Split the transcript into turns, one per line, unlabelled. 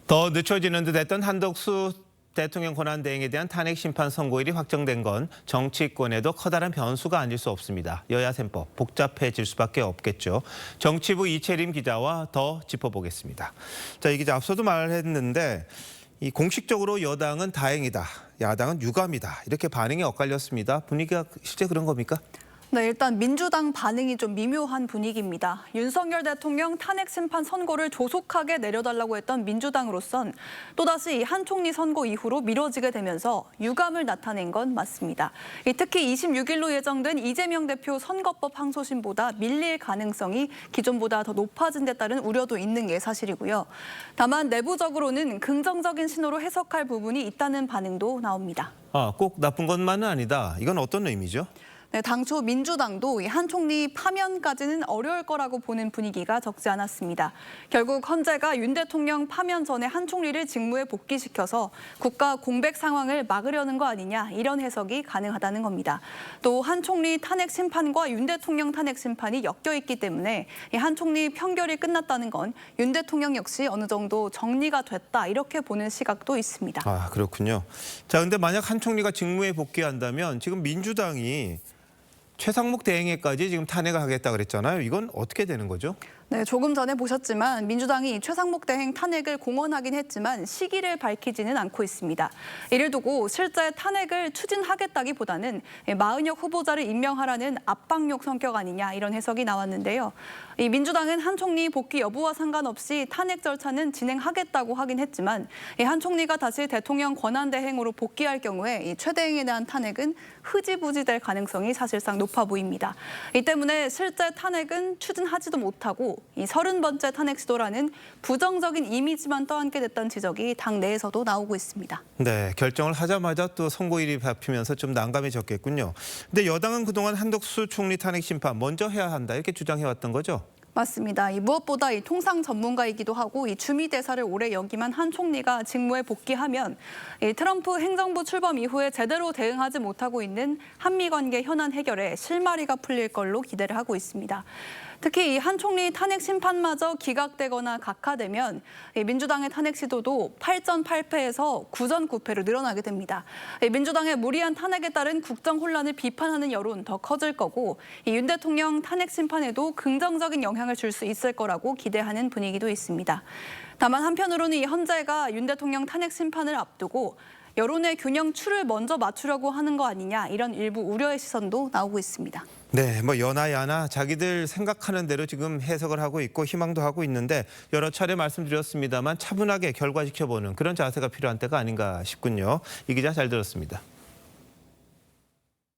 더 늦춰지는 듯 했던 한덕수 대통령 권한대행에 대한 탄핵 심판 선고일이 확정된 건 정치권에도 커다란 변수가 아닐 수 없습니다. 여야 셈법 복잡해질 수밖에 없겠죠. 정치부 이채림 기자와 더 짚어보겠습니다. 자, 이 기자 앞서도 말했는데 공식적으로 여당은 다행이다, 야당은 유감이다 이렇게 반응이 엇갈렸습니다. 분위기가 실제 그런 겁니까?
네, 일단 민주당 반응이 좀 미묘한 분위기입니다. 윤석열 대통령 탄핵 심판 선고를 조속하게 내려달라고 했던 민주당으로선 또다시 한 총리 선고 이후로 미뤄지게 되면서 유감을 나타낸 건 맞습니다. 특히 26일로 예정된 이재명 대표 선거법 항소심보다 밀릴 가능성이 기존보다 더 높아진 데 따른 우려도 있는 게 사실이고요. 다만 내부적으로는 긍정적인 신호로 해석할 부분이 있다는 반응도 나옵니다.
꼭 나쁜 것만은 아니다. 이건 어떤 의미죠?
네, 당초 민주당도 한 총리 파면까지는 어려울 거라고 보는 분위기가 적지 않았습니다. 결국 헌재가 윤 대통령 파면 전에 한 총리를 직무에 복귀시켜서 국가 공백 상황을 막으려는 거 아니냐 이런 해석이 가능하다는 겁니다. 또 한 총리 탄핵 심판과 윤 대통령 탄핵 심판이 엮여 있기 때문에 한 총리 편결이 끝났다는 건 윤 대통령 역시 어느 정도 정리가 됐다 이렇게 보는 시각도 있습니다.
그렇군요. 자, 근데 만약 한 총리가 직무에 복귀한다면 지금 민주당이 최상목 대행에까지 지금 탄핵을 하겠다 그랬잖아요. 이건 어떻게 되는 거죠?
네, 조금 전에 보셨지만 민주당이 최상목 대행 탄핵을 공언하긴 했지만 시기를 밝히지는 않고 있습니다. 이를 두고 실제 탄핵을 추진하겠다기보다는 마은혁 후보자를 임명하라는 압박용 성격 아니냐 이런 해석이 나왔는데요. 이 민주당은 한 총리 복귀 여부와 상관없이 탄핵 절차는 진행하겠다고 하긴 했지만 한 총리가 다시 대통령 권한대행으로 복귀할 경우에 이 최 대행에 대한 탄핵은 흐지부지 될 가능성이 사실상 높아 보입니다. 이 때문에 실제 탄핵은 추진하지도 못하고 이 30번째 탄핵 시도라는 부정적인 이미지만 떠안게 됐다는 지적이 당 내에서도 나오고 있습니다.
네, 결정을 하자마자 또 선고일이 잡히면서 좀 난감해졌겠군요. 근데 여당은 그동안 한덕수 총리 탄핵 심판 먼저 해야 한다 이렇게 주장해왔던 거죠?
맞습니다. 무엇보다 통상 전문가이기도 하고 주미 대사를 오래 역임한 한 총리가 직무에 복귀하면 트럼프 행정부 출범 이후에 제대로 대응하지 못하고 있는 한미 관계 현안 해결에 실마리가 풀릴 걸로 기대를 하고 있습니다. 특히 한 총리 탄핵 심판마저 기각되거나 각하되면 민주당의 탄핵 시도도 8전 8패에서 9전 9패로 늘어나게 됩니다. 민주당의 무리한 탄핵에 따른 국정 혼란을 비판하는 여론 더 커질 거고 윤 대통령 탄핵 심판에도 긍정적인 영향을 줄 수 있을 거라고 기대하는 분위기도 있습니다. 다만 한편으로는 이 헌재가 윤 대통령 탄핵 심판을 앞두고 여론의 균형 추를 먼저 맞추려고 하는 거 아니냐 이런 일부 우려의 시선도 나오고 있습니다.
네, 여나 야나 자기들 생각하는 대로 지금 해석을 하고 있고 희망도 하고 있는데 여러 차례 말씀드렸습니다만 차분하게 결과 지켜보는 그런 자세가 필요한 때가 아닌가 싶군요. 이 기자 잘 들었습니다.